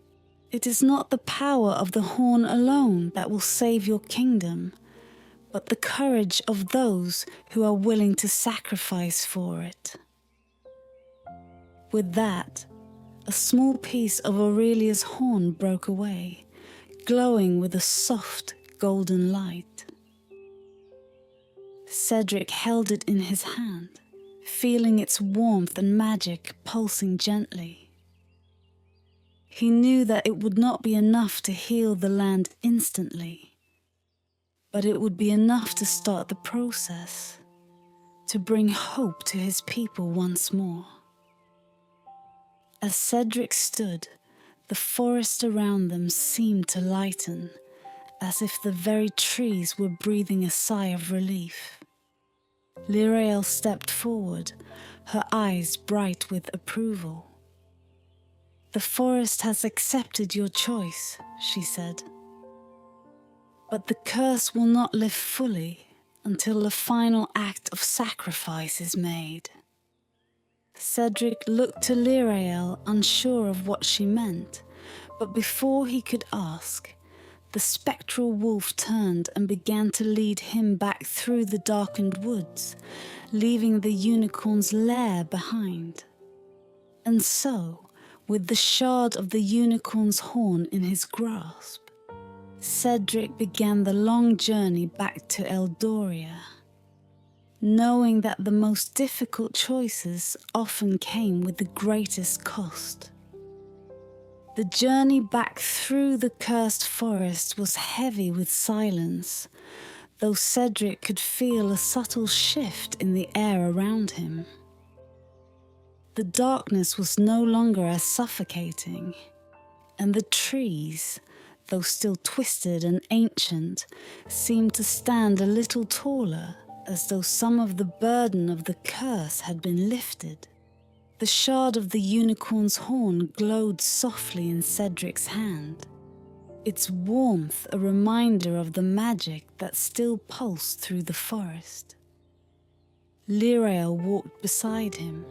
"It is not the power of the horn alone that will save your kingdom, but the courage of those who are willing to sacrifice for it." With that, a small piece of Aurelia's horn broke away, glowing with a soft golden light. Cedric held it in his hand, feeling its warmth and magic pulsing gently. He knew that it would not be enough to heal the land instantly, but it would be enough to start the process, to bring hope to his people once more. As Cedric stood, the forest around them seemed to lighten, as if the very trees were breathing a sigh of relief. Lirael stepped forward, her eyes bright with approval. "The forest has accepted your choice," she said. "But the curse will not lift fully until the final act of sacrifice is made." Cedric looked to Lirael, unsure of what she meant, but before he could ask, the spectral wolf turned and began to lead him back through the darkened woods, leaving the unicorn's lair behind. And so, with the shard of the unicorn's horn in his grasp, Cedric began the long journey back to Eldoria, knowing that the most difficult choices often came with the greatest cost. The journey back through the cursed forest was heavy with silence, though Cedric could feel a subtle shift in the air around him. The darkness was no longer as suffocating, and the trees, though still twisted and ancient, seemed to stand a little taller, as though some of the burden of the curse had been lifted. The shard of the unicorn's horn glowed softly in Cedric's hand, its warmth a reminder of the magic that still pulsed through the forest. Lirael walked beside him,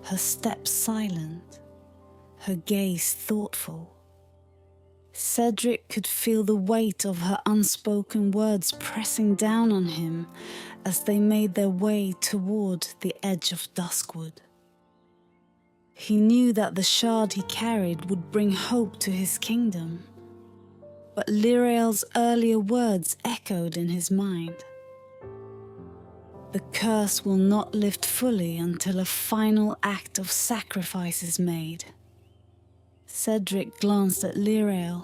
her steps silent, her gaze thoughtful. Cedric could feel the weight of her unspoken words pressing down on him as they made their way toward the edge of Duskwood. He knew that the shard he carried would bring hope to his kingdom. But Lirael's earlier words echoed in his mind. The curse will not lift fully until a final act of sacrifice is made. Cedric glanced at Lirael,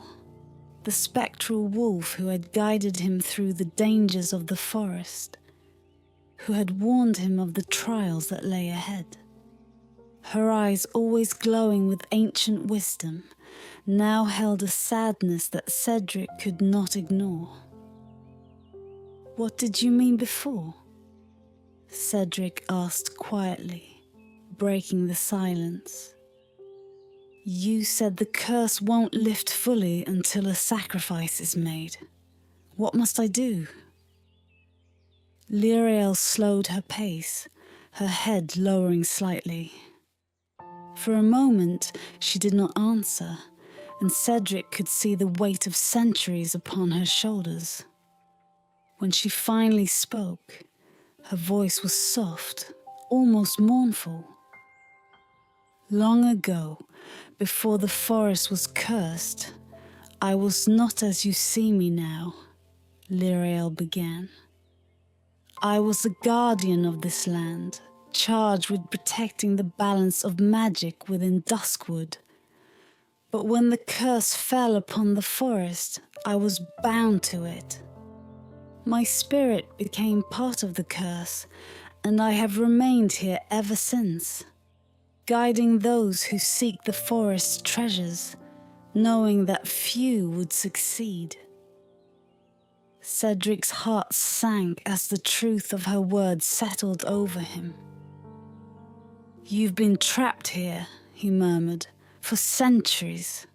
the spectral wolf who had guided him through the dangers of the forest, who had warned him of the trials that lay ahead. Her eyes, always glowing with ancient wisdom, now held a sadness that Cedric could not ignore. "What did you mean before?" Cedric asked quietly, breaking the silence. "You said the curse won't lift fully until a sacrifice is made. What must I do?" Lirael slowed her pace, her head lowering slightly. For a moment, she did not answer, and Cedric could see the weight of centuries upon her shoulders. When she finally spoke, her voice was soft, almost mournful. "Long ago, before the forest was cursed, I was not as you see me now," Lirael began. "I was a guardian of this land, charged with protecting the balance of magic within Duskwood. But when the curse fell upon the forest, I was bound to it. My spirit became part of the curse, and I have remained here ever since, guiding those who seek the forest's treasures, knowing that few would succeed." Cedric's heart sank as the truth of her words settled over him. "You've been trapped here," he murmured, "for centuries."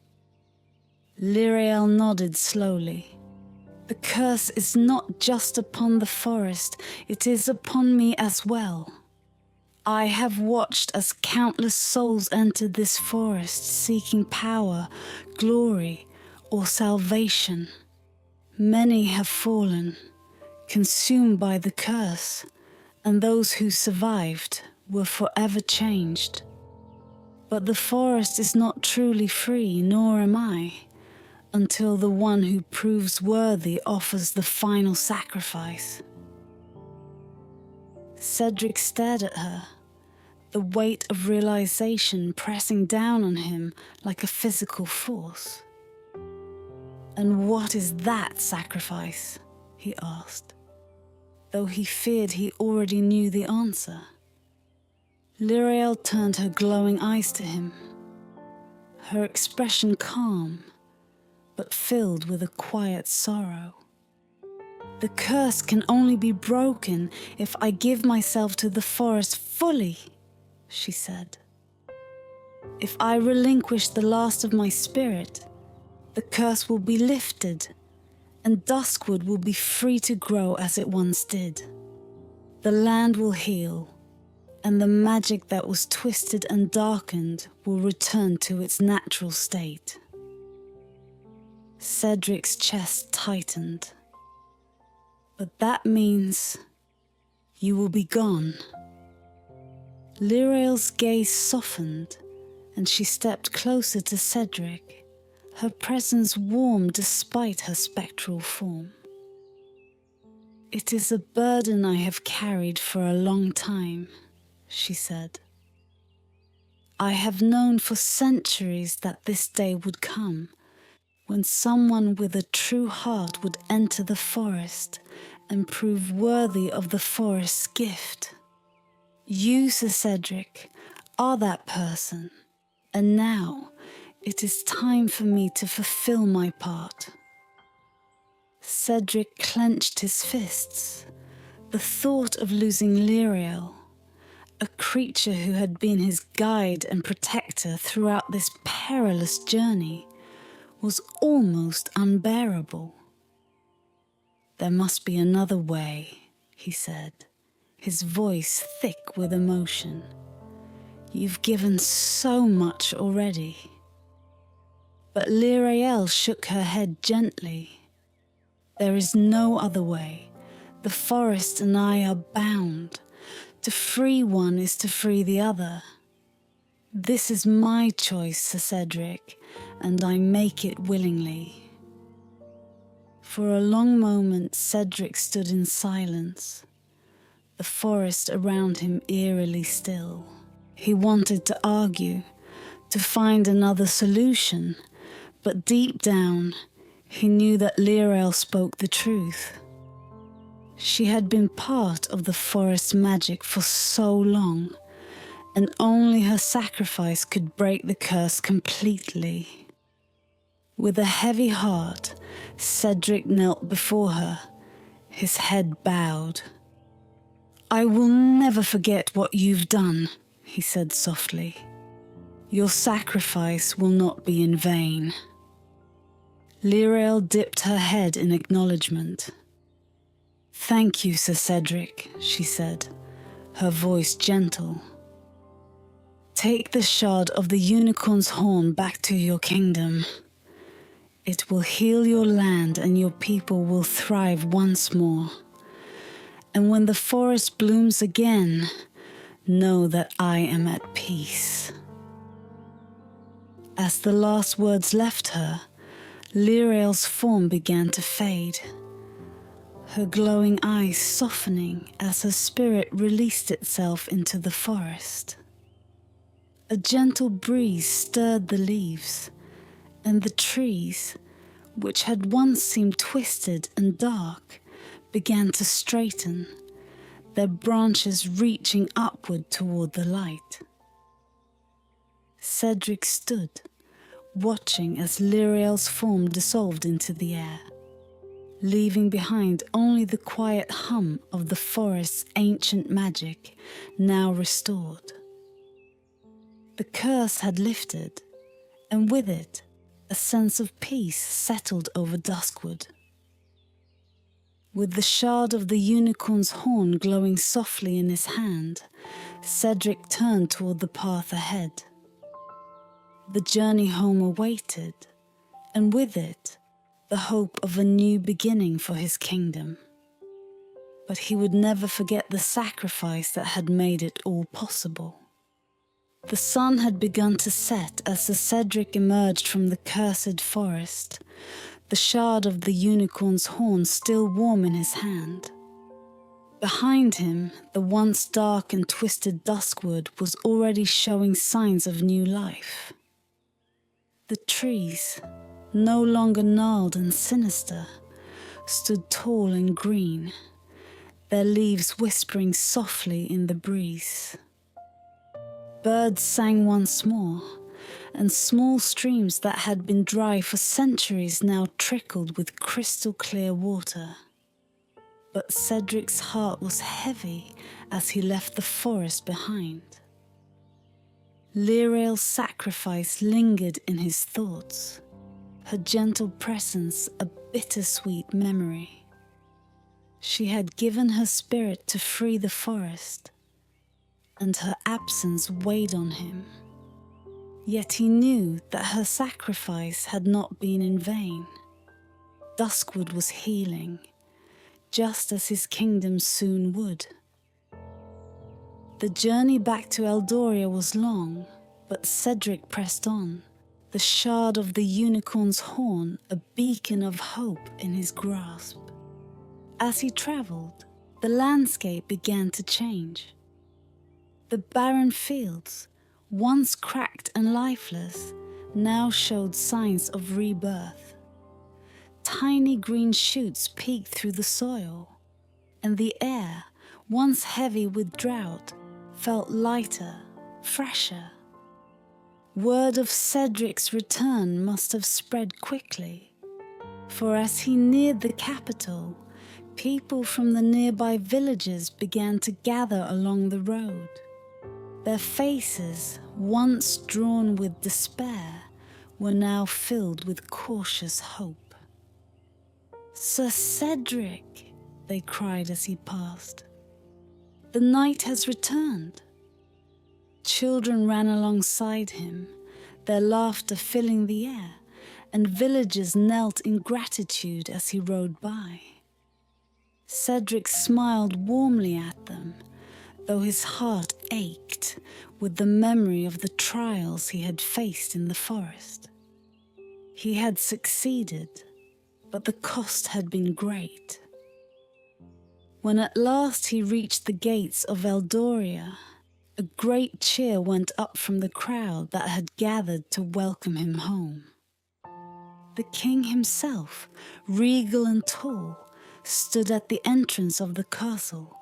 Lirael nodded slowly. "The curse is not just upon the forest, it is upon me as well. I have watched as countless souls entered this forest seeking power, glory, or salvation. Many have fallen, consumed by the curse, and those who survived were forever changed. But the forest is not truly free, nor am I, until the one who proves worthy offers the final sacrifice." Cedric stared at her, the weight of realization pressing down on him like a physical force. "And what is that sacrifice?" he asked, though he feared he already knew the answer. Lirael turned her glowing eyes to him, her expression calm, but filled with a quiet sorrow. "The curse can only be broken if I give myself to the forest fully," she said. "If I relinquish the last of my spirit, the curse will be lifted, and Duskwood will be free to grow as it once did. The land will heal, and the magic that was twisted and darkened will return to its natural state." Cedric's chest tightened. "But that means you will be gone." Lirael's gaze softened, and she stepped closer to Cedric, her presence warm despite her spectral form. "It is a burden I have carried for a long time," she said. "I have known for centuries that this day would come, when someone with a true heart would enter the forest and prove worthy of the forest's gift. You, Sir Cedric, are that person, and now it is time for me to fulfill my part." Cedric clenched his fists. The thought of losing Lirael, a creature who had been his guide and protector throughout this perilous journey, was almost unbearable. "There must be another way," he said, his voice thick with emotion. "You've given so much already." But Lirael shook her head gently. "There is no other way. The forest and I are bound. To free one is to free the other. "This is my choice, Sir Cedric, and I make it willingly." For a long moment Cedric stood in silence, the forest around him eerily still. He wanted to argue, to find another solution, but deep down he knew that Lirael spoke the truth. She had been part of the forest's magic for so long, and only her sacrifice could break the curse completely. With a heavy heart, Cedric knelt before her, his head bowed. "I will never forget what you've done," he said softly. "Your sacrifice will not be in vain." Lirael dipped her head in acknowledgement. "Thank you, Sir Cedric," she said, her voice gentle. "Take the shard of the unicorn's horn back to your kingdom. It will heal your land and your people will thrive once more. And when the forest blooms again, know that I am at peace." As the last words left her, Lirael's form began to fade, her glowing eyes softening as her spirit released itself into the forest. A gentle breeze stirred the leaves, and the trees, which had once seemed twisted and dark, began to straighten, their branches reaching upward toward the light. Cedric stood, watching as Lirael's form dissolved into the air, leaving behind only the quiet hum of the forest's ancient magic, now restored. The curse had lifted, and with it, a sense of peace settled over Duskwood. With the shard of the unicorn's horn glowing softly in his hand, Cedric turned toward the path ahead. The journey home awaited, and with it, the hope of a new beginning for his kingdom. But he would never forget the sacrifice that had made it all possible. The sun had begun to set as Sir Cedric emerged from the cursed forest, the shard of the unicorn's horn still warm in his hand. Behind him, the once dark and twisted Duskwood was already showing signs of new life. The trees, no longer gnarled and sinister, stood tall and green, their leaves whispering softly in the breeze. Birds sang once more, and small streams that had been dry for centuries now trickled with crystal clear water. But Cedric's heart was heavy as he left the forest behind. Lirael's sacrifice lingered in his thoughts, her gentle presence a bittersweet memory. She had given her spirit to free the forest, and her absence weighed on him. Yet he knew that her sacrifice had not been in vain. Duskwood was healing, just as his kingdom soon would. The journey back to Eldoria was long, but Cedric pressed on, the shard of the unicorn's horn a beacon of hope in his grasp. As he travelled, the landscape began to change. The barren fields, once cracked and lifeless, now showed signs of rebirth. Tiny green shoots peeked through the soil, and the air, once heavy with drought, felt lighter, fresher. Word of Cedric's return must have spread quickly, for as he neared the capital, people from the nearby villages began to gather along the road. Their faces, once drawn with despair, were now filled with cautious hope. "Sir Cedric," they cried as he passed, "the knight has returned." Children ran alongside him, their laughter filling the air, and villagers knelt in gratitude as he rode by. Cedric smiled warmly at them, though his heart ached with the memory of the trials he had faced in the forest. He had succeeded, but the cost had been great. When at last he reached the gates of Eldoria, a great cheer went up from the crowd that had gathered to welcome him home. The king himself, regal and tall, stood at the entrance of the castle,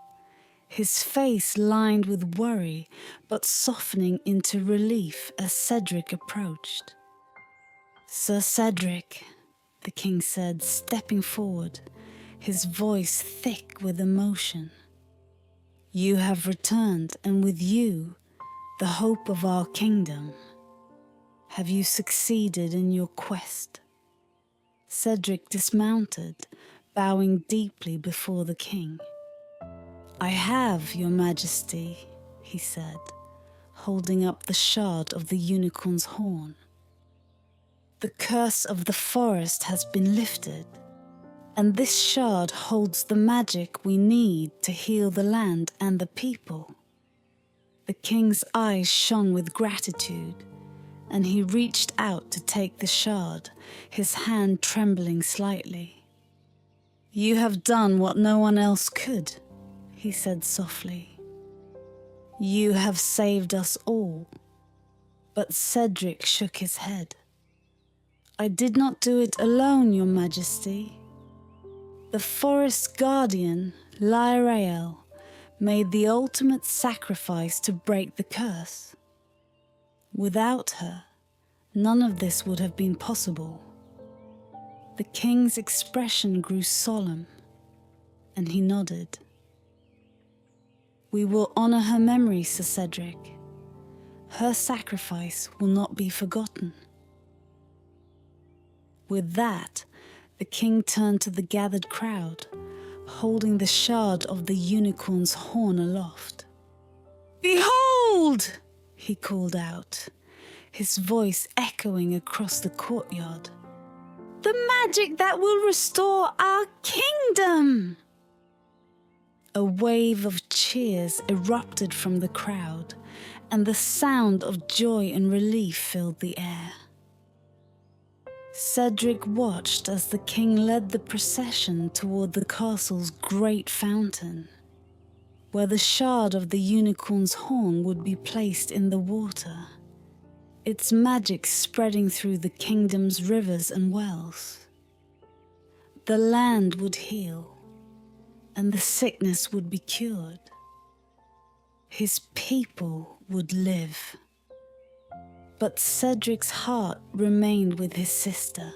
his face lined with worry but softening into relief as Cedric approached. "Sir Cedric," the king said, stepping forward, his voice thick with emotion. "You have returned, and with you, the hope of our kingdom. Have you succeeded in your quest?" Cedric dismounted, bowing deeply before the king. "I have, your majesty," he said, holding up the shard of the unicorn's horn. "The curse of the forest has been lifted, and this shard holds the magic we need to heal the land and the people." The king's eyes shone with gratitude, and he reached out to take the shard, his hand trembling slightly. "You have done what no one else could," he said softly. "You have saved us all." But Cedric shook his head. "I did not do it alone, your majesty. The forest guardian, Lyrael, made the ultimate sacrifice to break the curse. Without her, none of this would have been possible." The king's expression grew solemn, and he nodded. "We will honor her memory, Sir Cedric. Her sacrifice will not be forgotten." With that, the king turned to the gathered crowd, holding the shard of the unicorn's horn aloft. "Behold!" he called out, his voice echoing across the courtyard. "The magic that will restore our kingdom!" A wave of cheers erupted from the crowd, and the sound of joy and relief filled the air. Cedric watched as the king led the procession toward the castle's great fountain, where the shard of the unicorn's horn would be placed in the water, its magic spreading through the kingdom's rivers and wells. The land would heal, and the sickness would be cured. His people would live. But Cedric's heart remained with his sister.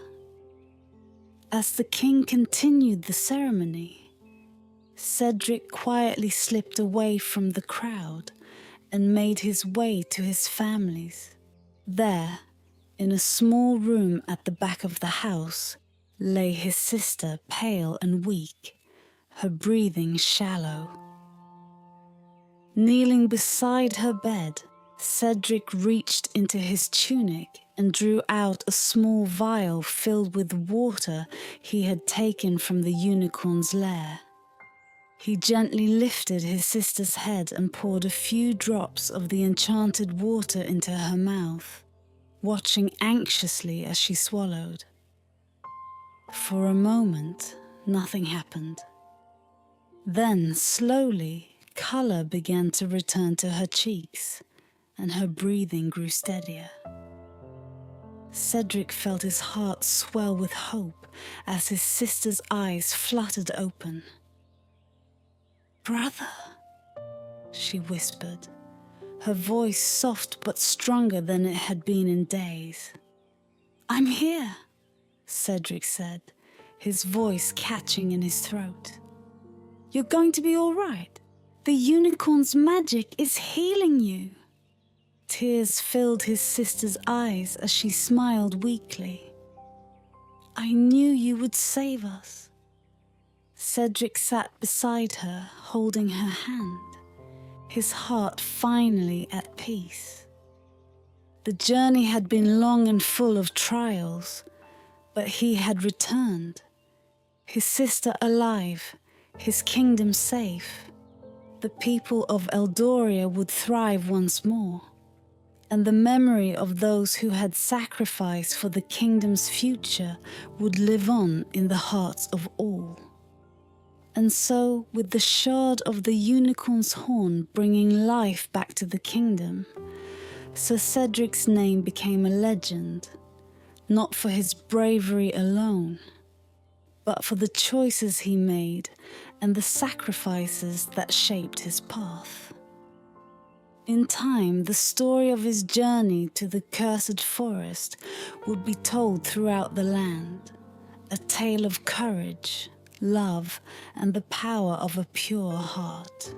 As the king continued the ceremony, Cedric quietly slipped away from the crowd and made his way to his family's. There, in a small room at the back of the house, lay his sister, pale and weak, her breathing shallow. Kneeling beside her bed, Cedric reached into his tunic and drew out a small vial filled with water he had taken from the unicorn's lair. He gently lifted his sister's head and poured a few drops of the enchanted water into her mouth, watching anxiously as she swallowed. For a moment, nothing happened. Then, slowly, color began to return to her cheeks, and her breathing grew steadier. Cedric felt his heart swell with hope as his sister's eyes fluttered open. "Brother," she whispered, her voice soft but stronger than it had been in days. "I'm here," Cedric said, his voice catching in his throat. "You're going to be all right. The unicorn's magic is healing you." Tears filled his sister's eyes as she smiled weakly. "I knew you would save us." Cedric sat beside her, holding her hand, his heart finally at peace. The journey had been long and full of trials, but he had returned, his sister alive, his kingdom safe. The people of Eldoria would thrive once more, and the memory of those who had sacrificed for the kingdom's future would live on in the hearts of all. And so, with the shard of the unicorn's horn bringing life back to the kingdom, Sir Cedric's name became a legend, not for his bravery alone, but for the choices he made and the sacrifices that shaped his path. In time, the story of his journey to the cursed forest would be told throughout the land, a tale of courage, love, and the power of a pure heart.